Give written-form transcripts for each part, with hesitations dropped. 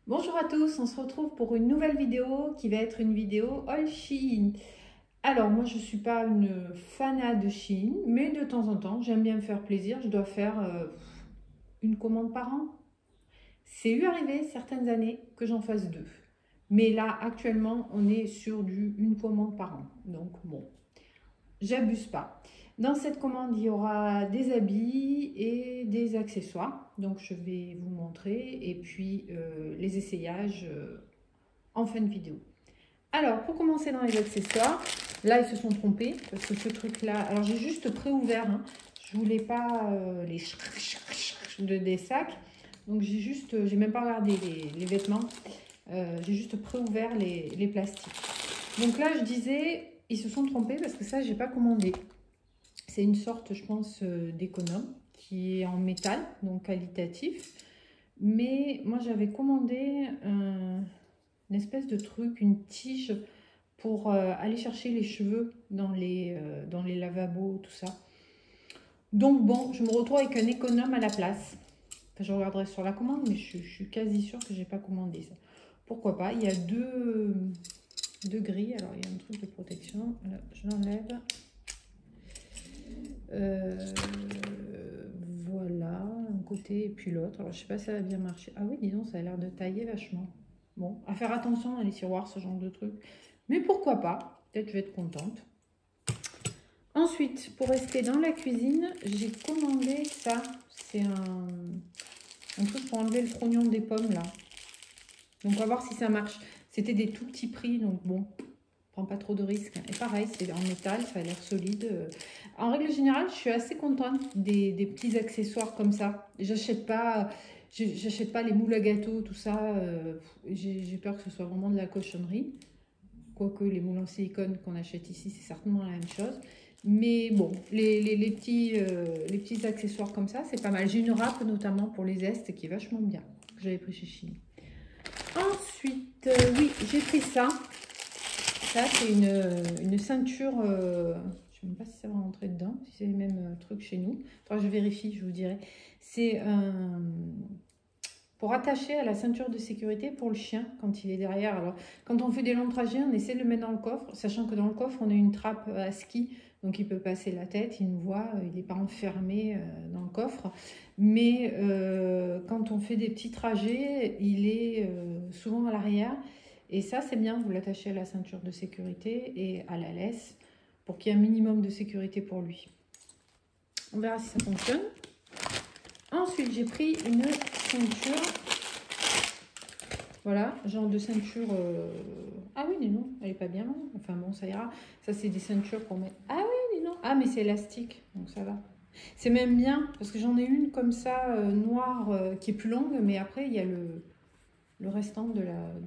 Bonjour à tous, on se retrouve pour une nouvelle vidéo qui va être une vidéo haul Shein. Alors moi je ne suis pas une fanat de Shein, mais de temps en temps j'aime bien me faire plaisir. Je dois faire une commande par an. C'est eu arrivé certaines années que j'en fasse deux. Mais là actuellement on est sur une commande par an. Donc bon, j'abuse pas. Dans cette commande, il y aura des habits et des accessoires. Donc, je vais vous montrer et puis les essayages en fin de vidéo. Alors, pour commencer dans les accessoires, là, ils se sont trompés parce que ce truc-là... Alors, j'ai juste préouvert. Hein. Je voulais pas des sacs. Donc, j'ai même pas regardé les vêtements. J'ai juste préouvert les plastiques. Donc là, je disais, ils se sont trompés parce que ça, j'ai pas commandé. C'est une sorte, je pense, d'économe qui est en métal, donc qualitatif. Mais moi, j'avais commandé une espèce de truc, une tige pour aller chercher les cheveux dans les lavabos, tout ça. Donc bon, je me retrouve avec un économe à la place. Enfin, je regarderai sur la commande, mais je suis quasi sûre que j'ai pas commandé ça. Pourquoi pas? Il y a deux grilles. Alors, il y a un truc de protection. Voilà, je l'enlève. Voilà, un côté et puis l'autre. Alors, je sais pas si ça va bien marcher. Ah oui, dis donc, ça a l'air de tailler vachement. Bon, à faire attention dans les tiroirs, ce genre de truc. Mais pourquoi pas? Peut-être je vais être contente. Ensuite, pour rester dans la cuisine, j'ai commandé ça. C'est un truc pour enlever le trognon des pommes, là. Donc, on va voir si ça marche. C'était des tout petits prix, donc bon, prends pas trop de risques. Et pareil, c'est en métal, ça a l'air solide. En règle générale, je suis assez contente des petits accessoires comme ça. J'achète pas les moules à gâteau, tout ça. J'ai peur que ce soit vraiment de la cochonnerie. Quoique les moules en silicone qu'on achète ici, c'est certainement la même chose. Mais bon, les petits accessoires comme ça, c'est pas mal. J'ai une râpe notamment pour les zestes qui est vachement bien, que j'avais pris chez Shein. Ensuite, oui, j'ai pris ça. Ça, c'est une ceinture, je ne sais même pas si ça va rentrer dedans, si c'est le même truc chez nous. Enfin, je vérifie, je vous dirai. C'est pour attacher à la ceinture de sécurité pour le chien quand il est derrière. Alors, quand on fait des longs trajets, on essaie de le mettre dans le coffre, sachant que dans le coffre, on a une trappe à ski. Donc, il peut passer la tête, il nous voit, il n'est pas enfermé dans le coffre. Mais quand on fait des petits trajets, il est souvent à l'arrière. Et ça, c'est bien, vous l'attachez à la ceinture de sécurité et à la laisse pour qu'il y ait un minimum de sécurité pour lui. On verra si ça fonctionne. Ensuite, j'ai pris une ceinture. Voilà, genre de ceinture... Ah oui, dis non, elle est pas bien longue. Enfin bon, ça ira. Ça, c'est des ceintures pour mettre... Ah oui, dis non. Ah, mais c'est élastique, donc ça va. C'est même bien, parce que j'en ai une comme ça, noire, qui est plus longue, mais après, il y a le restant de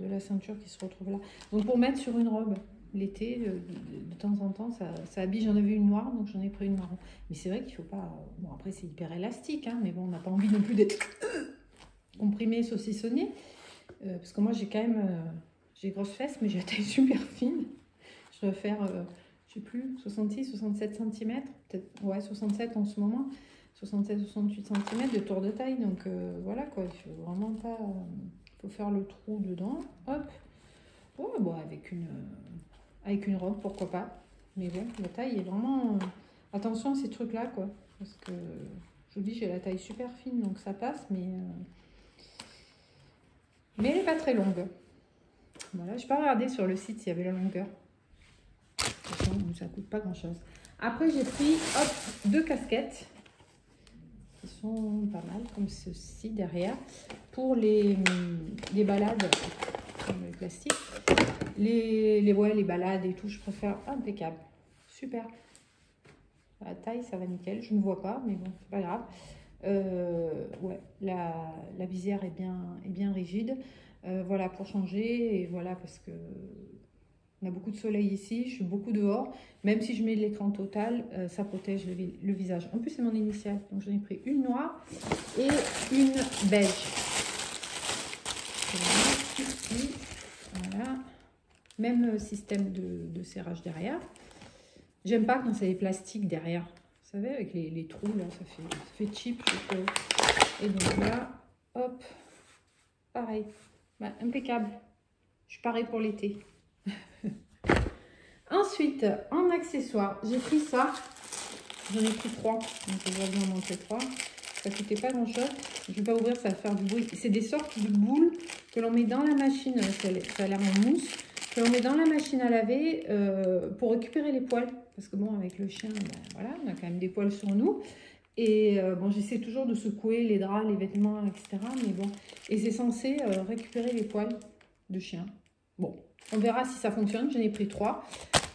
la ceinture qui se retrouve là. Donc pour mettre sur une robe l'été, de temps en temps, ça habille. J'en avais une noire, donc j'en ai pris une marron. Mais c'est vrai qu'il faut pas... Bon, après c'est hyper élastique, hein, mais bon, on n'a pas envie non plus d'être comprimé, saucissonné. Parce que moi j'ai quand même... j'ai grosses fesses, mais j'ai la taille super fine. Je dois faire, je sais plus, 66, 67 cm. Peut-être, ouais, 67 en ce moment. 67, 68 cm de tour de taille. Donc voilà quoi, il faut vraiment pas... faut faire le trou dedans, hop. Ouais, bon, avec une robe, pourquoi pas. Mais bon, la taille est vraiment... attention à ces trucs-là, quoi. Parce que, je vous dis, j'ai la taille super fine, donc ça passe, mais elle n'est pas très longue. Voilà, je n'ai pas regardé sur le site s'il y avait la longueur. De toute façon, ça coûte pas grand-chose. Après, j'ai pris, hop, deux casquettes. Qui sont pas mal, comme ceci derrière, pour les balades, le plastique, les balades et tout, je préfère impeccable, super. La taille, ça va nickel, je ne vois pas, mais bon, c'est pas grave. Ouais, la visière est bien rigide. Voilà, pour changer, et voilà, parce que on a beaucoup de soleil ici, je suis beaucoup dehors. Même si je mets l'écran total, ça protège le visage. En plus, c'est mon initiale. Donc, j'en ai pris une noire et une beige. Voilà. Même système de serrage derrière. J'aime pas quand c'est les plastiques derrière. Vous savez, avec les trous, là, ça fait cheap, je trouve. Et donc là, hop, pareil. Bah, impeccable. Je suis parée pour l'été. Ensuite, en accessoire, j'ai pris ça. J'en ai pris 3. Donc, je vais vous en montrer 3. Ça ne coûtait pas grand-chose. Je ne vais pas ouvrir, ça va faire du bruit. C'est des sortes de boules que l'on met dans la machine. Ça a l'air en mousse. Que l'on met dans la machine à laver pour récupérer les poils. Parce que bon, avec le chien, ben, voilà, on a quand même des poils sur nous. Et bon, j'essaie toujours de secouer les draps, les vêtements, etc. Mais bon, et c'est censé récupérer les poils de chien. Bon, on verra si ça fonctionne. J'en ai pris 3.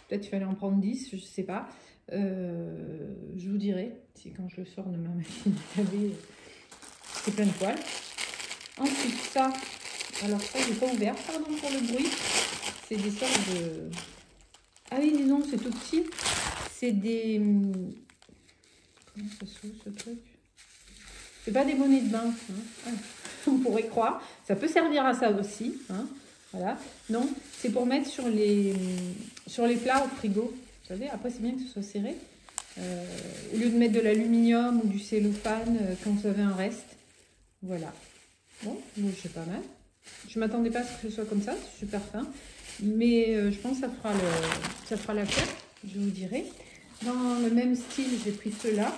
Peut-être qu'il fallait en prendre 10, je ne sais pas. Je vous dirai si quand je le sors de ma machine à laver, c'est plein de poils. Ensuite, ça, alors ça, je n'ai pas ouvert, pardon pour le bruit. C'est des sortes de... Ah oui, non, c'est tout petit. C'est des... Comment ça s'ouvre ce truc? C'est pas des bonnets de bain, hein. On pourrait croire. Ça peut servir à ça aussi, hein. Voilà. Non, c'est pour mettre sur les plats au frigo. Vous savez, après c'est bien que ce soit serré. Au lieu de mettre de l'aluminium ou du cellophane quand vous avez un reste. Voilà. Bon, c'est pas mal. Je ne m'attendais pas à ce que ce soit comme ça, c'est super fin. Mais je pense que ça fera l'affaire, je vous dirai. Dans le même style, j'ai pris ceux-là,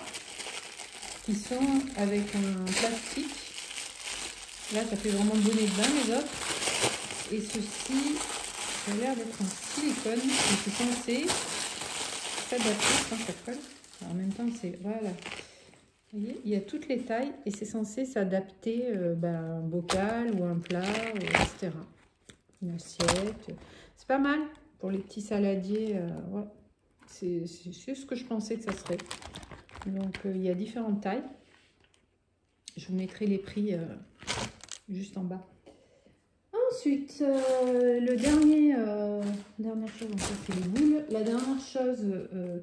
qui sont avec un plastique. Là, ça fait vraiment bonnet de bain, les autres. Et ceci, ça a l'air d'être un silicone. Et c'est censé s'adapter quand ça colle. Alors, en même temps, c'est... Voilà. Vous voyez, il y a toutes les tailles et c'est censé s'adapter à un bocal ou un plat, etc. Une assiette. C'est pas mal pour les petits saladiers. Ouais. C'est ce que je pensais que ça serait. Donc, il y a différentes tailles. Je vous mettrai les prix juste en bas. Ensuite, dernière chose, donc ça c'est les boules. La dernière chose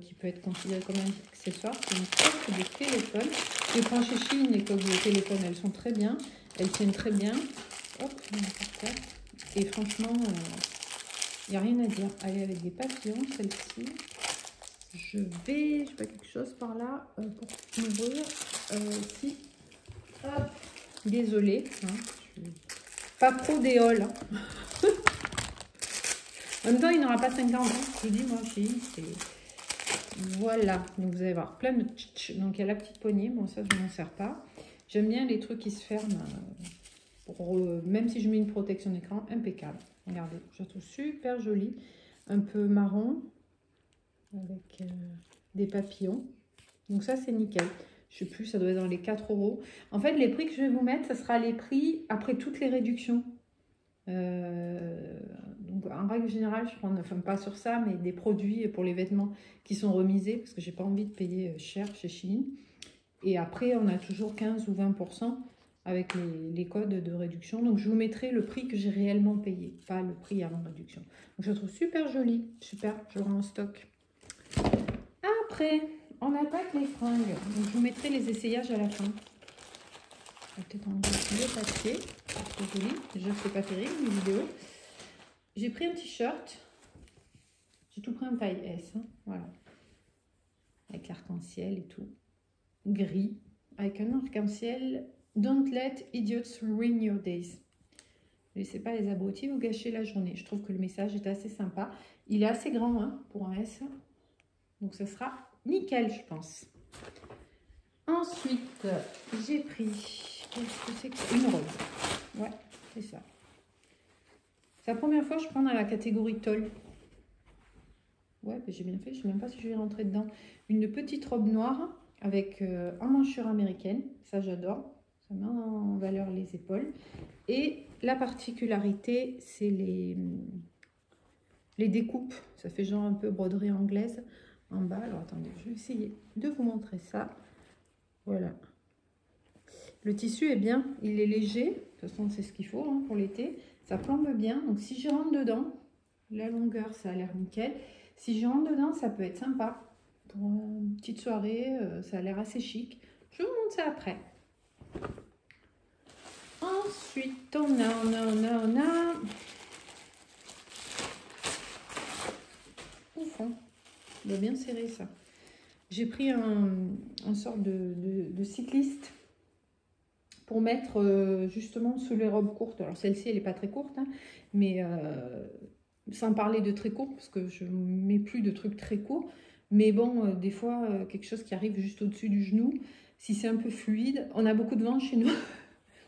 qui peut être considérée comme un accessoire, c'est une coque de téléphone. Je les prends chez Shein, les coques de téléphone, elles sont très bien. Elles tiennent très bien. Hop, et franchement, il n'y a rien à dire. Elle est avec des papillons, celle-ci. Je sais pas, quelque chose par là pour m'ouvrir. Si. Hop, désolée. Hein, pas pro d'éole. Hein. En même temps, il n'aura pas 50 ans. Je vous dis, moi aussi. Voilà. Donc, vous allez voir plein de... Donc, il y a la petite poignée. Bon, ça, je ne m'en sers pas. J'aime bien les trucs qui se ferment. Même si je mets une protection d'écran, impeccable. Regardez, je la trouve super jolie. Un peu marron. Avec des papillons. Donc, ça, c'est nickel. Je sais plus, ça doit être dans les 4 €. En fait, les prix que je vais vous mettre, ça sera les prix après toutes les réductions. Donc, en règle générale, je prends, enfin pas sur ça, mais des produits pour les vêtements qui sont remisés, parce que j'ai pas envie de payer cher chez Shein. Et après, on a toujours 15 ou 20% avec les codes de réduction. Donc, je vous mettrai le prix que j'ai réellement payé, pas le prix avant réduction. Donc, je la trouve super jolie, super, je l'aurai en stock. Après... On attaque les fringues. Donc, je vous mettrai les essayages à la fin. Je vais peut-être enlever le papier. C'est trop joli. Déjà, c'est pas terrible, les vidéos. J'ai pris un t-shirt. J'ai tout pris en taille S. Hein. Voilà. Avec l'arc-en-ciel et tout. Gris. Avec un arc-en-ciel. Don't let idiots ruin your days. Ne laissez pas les abrutis vous gâcher la journée. Je trouve que le message est assez sympa. Il est assez grand hein, pour un S. Donc, ce sera... nickel, je pense. Ensuite, j'ai pris... Qu'est-ce que c'est que ça? Une robe. Ouais, c'est ça. C'est la première fois que je prends dans la catégorie tôle. Ouais, j'ai bien fait. Je ne sais même pas si je vais rentrer dedans. Une petite robe noire avec emmanchure américaine. Ça, j'adore. Ça met en valeur les épaules. Et la particularité, c'est les découpes. Ça fait genre un peu broderie anglaise. En bas, alors attendez, je vais essayer de vous montrer ça. Voilà. Le tissu est bien, il est léger. De toute façon, c'est ce qu'il faut hein, pour l'été. Ça plombe bien. Donc, si je rentre dedans, la longueur, ça a l'air nickel. Si je rentre dedans, ça peut être sympa. Pour une petite soirée, ça a l'air assez chic. Je vous montre ça après. Ensuite, on a... Au fond. Il doit bien serrer ça. J'ai pris un sorte de cycliste pour mettre justement sous les robes courtes. Alors celle-ci, elle n'est pas très courte, hein, mais sans parler de très court, parce que je ne mets plus de trucs très courts. Mais bon, des fois, quelque chose qui arrive juste au-dessus du genou, si c'est un peu fluide, on a beaucoup de vent chez nous,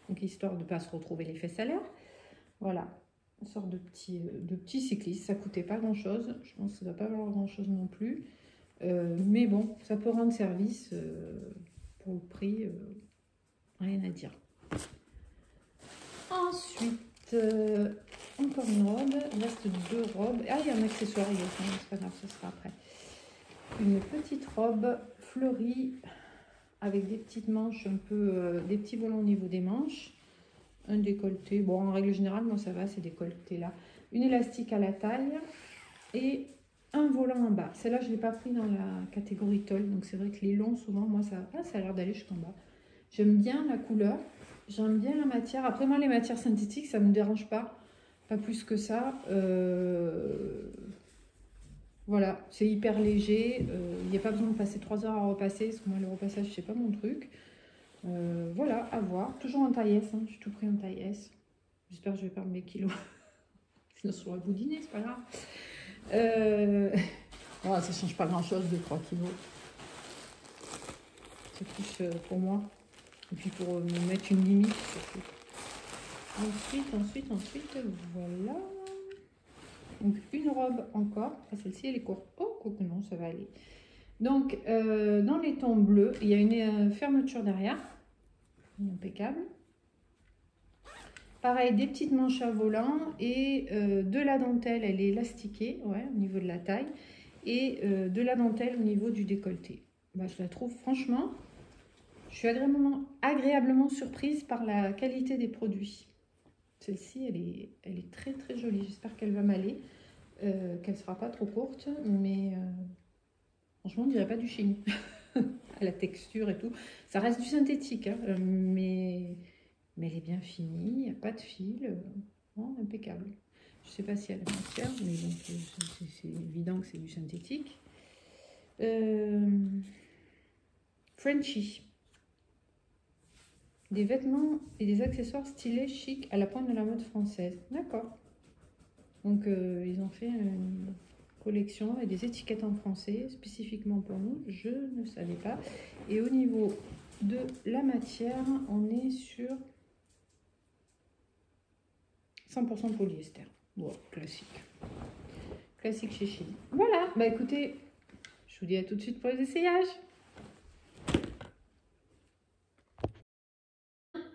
donc histoire de ne pas se retrouver les fesses à l'air. Voilà, une sorte de petit cycliste, ça ne coûtait pas grand-chose, je pense que ça ne doit pas valoir grand-chose non plus. Mais bon, ça peut rendre service pour le prix, rien à dire. Ensuite, encore une robe, il reste 2 robes. Ah, il y a un accessoire, c'est pas grave, ça sera après. Une petite robe fleurie avec des petites manches, un peu des petits volants au niveau des manches. Un décolleté, bon en règle générale, moi ça va, c'est décolleté là. Une élastique à la taille et un volant en bas. Celle-là, je ne l'ai pas pris dans la catégorie tôle, donc c'est vrai que les longs, souvent, moi ça a l'air d'aller jusqu'en bas. J'aime bien la couleur, j'aime bien la matière. Après, moi, les matières synthétiques, ça ne me dérange pas plus que ça. Voilà, c'est hyper léger. Il n'y a pas besoin de passer 3 heures à repasser, parce que moi, le repassage, c'est pas mon truc. Voilà, à voir. Toujours en taille S, hein. J'ai tout pris en taille S. J'espère que je vais perdre mes kilos. Sinon, sur la boudiner, c'est pas grave. Voilà, ça change pas grand-chose de 3 kilos. C'est plus pour moi. Et puis pour me mettre une limite, surtout. Ensuite, voilà. Donc, une robe encore. Celle-ci, elle est courte. Oh, quoique non, ça va aller. Donc, dans les tons bleus, il y a une fermeture derrière. Impeccable. Pareil, des petites manches à volant et de la dentelle, elle est élastiquée, ouais, au niveau de la taille. Et de la dentelle au niveau du décolleté. Bah, je la trouve, franchement, je suis agréablement surprise par la qualité des produits. Celle-ci, elle est très très jolie. J'espère qu'elle va m'aller, qu'elle ne sera pas trop courte, mais franchement, on dirait pas du chine. À la texture et tout. Ça reste du synthétique, hein, mais elle est bien finie, il n'y a pas de fil. Non, impeccable. Je ne sais pas si elle a la matière, mais bon, c'est évident que c'est du synthétique. Frenchy. Des vêtements et des accessoires stylés, chic, à la pointe de la mode française. D'accord. Donc, ils ont fait une collection avec des étiquettes en français, spécifiquement pour nous. Je ne savais pas. Et au niveau de la matière, on est sur 100% polyester. Bon, classique. Classique chez Chine. Voilà, bah écoutez, je vous dis à tout de suite pour les essayages.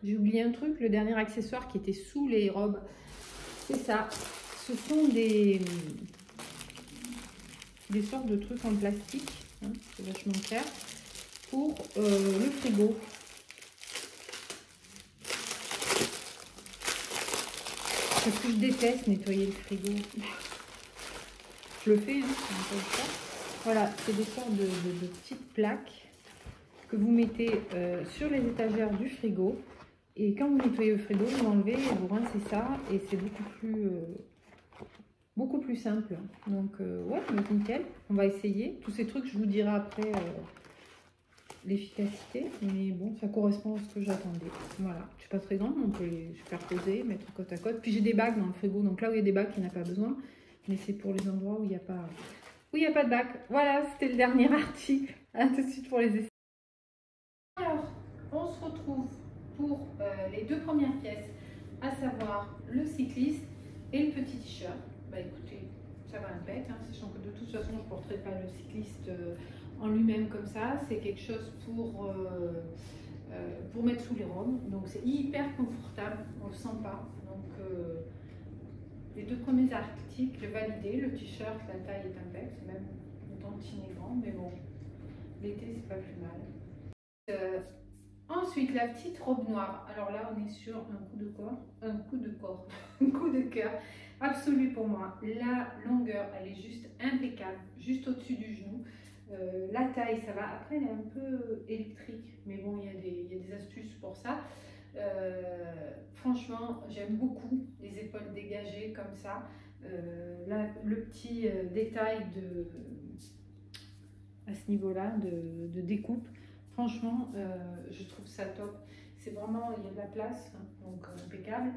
J'ai oublié un truc, le dernier accessoire qui était sous les robes, c'est ça. Ce sont des sortes de trucs en plastique, hein, c'est vachement clair, pour le frigo. Parce que je déteste nettoyer le frigo. Je le fais, hein, voilà, c'est des sortes de petites plaques que vous mettez sur les étagères du frigo. Et quand vous nettoyez le frigo, vous enlevez, vous rincez ça et c'est beaucoup plus simple. Donc, ouais, donc nickel. On va essayer. Tous ces trucs, je vous dirai après l'efficacité. Mais bon, ça correspond à ce que j'attendais. Voilà, je suis pas très grande, on peut les superposer, mettre côte à côte. Puis j'ai des bacs dans le frigo. Donc là où il y a des bacs, il n'y en a pas besoin. Mais c'est pour les endroits où il n'y a pas... de bac. Voilà, c'était le dernier article. À tout de suite pour les essais. Alors, on se retrouve pour les 2 premières pièces, à savoir le cycliste et le petit t-shirt. Bah écoutez, ça va impec, hein, sachant que de toute façon je ne porterai pas le cycliste en lui-même comme ça. C'est quelque chose pour mettre sous les robes, donc c'est hyper confortable, on ne le sent pas. Donc les 2 premiers articles validés, le t-shirt, la taille est impec, c'est même autant petit et grand, mais bon, l'été c'est pas plus mal. Ensuite, la petite robe noire. Alors là, on est sur un coup de cœur absolu pour moi. La longueur, elle est juste impeccable, juste au-dessus du genou. La taille, ça va. Après, elle est un peu électrique, mais bon, il y a des astuces pour ça. Franchement, j'aime beaucoup les épaules dégagées comme ça. Là, le petit détail à ce niveau-là de découpe. Franchement, je trouve ça top. C'est vraiment, il y a de la place, hein, donc impeccable.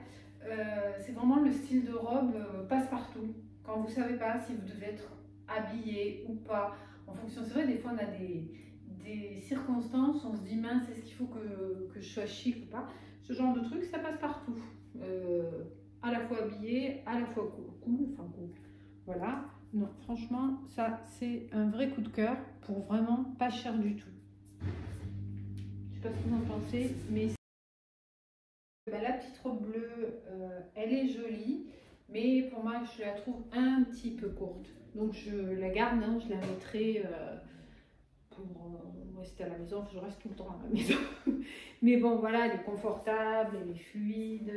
C'est vraiment le style de robe passe-partout. Quand vous ne savez pas si vous devez être habillé ou pas, en fonction, c'est vrai, des fois on a des circonstances, on se dit mince, est-ce qu'il faut que je sois chic ou pas? Ce genre de truc, ça passe partout. À la fois habillé, à la fois cool, enfin cool. Voilà. Non, franchement, ça c'est un vrai coup de cœur pour vraiment pas cher du tout. Je sais pas ce que vous en pensez, mais la petite robe bleue, elle est jolie, mais pour moi, je la trouve un petit peu courte. Donc je la garde, hein, je la mettrai pour rester à la maison. Je reste tout le temps à la maison. Mais bon, voilà, elle est confortable, elle est fluide,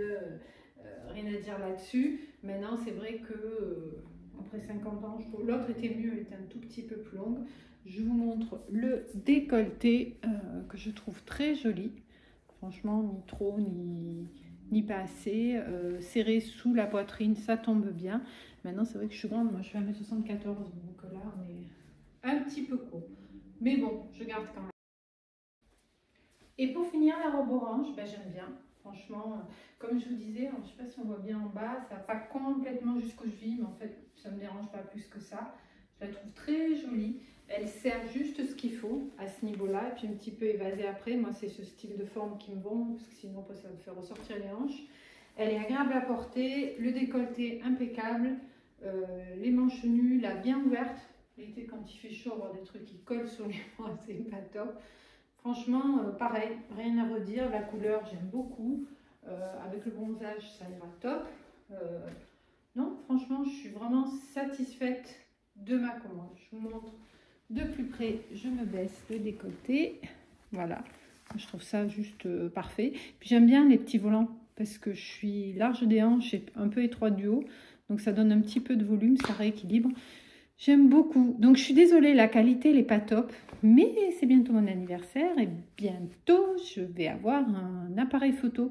rien à dire là-dessus. Maintenant, c'est vrai que après 50 ans, je trouve l'autre était mieux, elle était un tout petit peu plus longue. Je vous montre le décolleté que je trouve très joli. Franchement, ni trop, ni pas assez. Serré sous la poitrine, ça tombe bien. Maintenant, c'est vrai que je suis grande. Moi, je fais 1m74. Donc là, on est un petit peu court. Mais bon, je garde quand même. Et pour finir, la robe orange, ben, j'aime bien. Franchement, comme je vous disais, je ne sais pas si on voit bien en bas, ça va pas complètement jusqu'aux chevilles, mais en fait, ça ne me dérange pas plus que ça. Je la trouve très jolie. Elle sert juste ce qu'il faut à ce niveau-là, et puis un petit peu évasée après. Moi, c'est ce style de forme qui me vont, parce que sinon, ça me fait ressortir les hanches. Elle est agréable à porter, le décolleté impeccable, les manches nues, là bien ouverte. L'été, quand il fait chaud, avoir des trucs qui collent sur les bras, c'est pas top. Franchement, pareil, rien à redire. La couleur, j'aime beaucoup. Avec le bronzage, ça ira top. Non, franchement, je suis vraiment satisfaite de ma commande. Je vous montre de plus près. Je me baisse le décolleté. Voilà, je trouve ça juste parfait. Puis j'aime bien les petits volants parce que je suis large des hanches et un peu étroite du haut. Donc ça donne un petit peu de volume, ça rééquilibre. J'aime beaucoup. Donc je suis désolée, la qualité n'est pas top. Mais c'est bientôt mon anniversaire et bientôt je vais avoir un appareil photo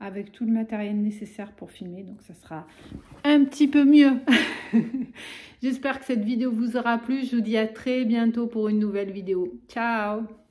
avec tout le matériel nécessaire pour filmer. Donc ça sera un petit peu mieux. J'espère que cette vidéo vous aura plu. Je vous dis à très bientôt pour une nouvelle vidéo. Ciao!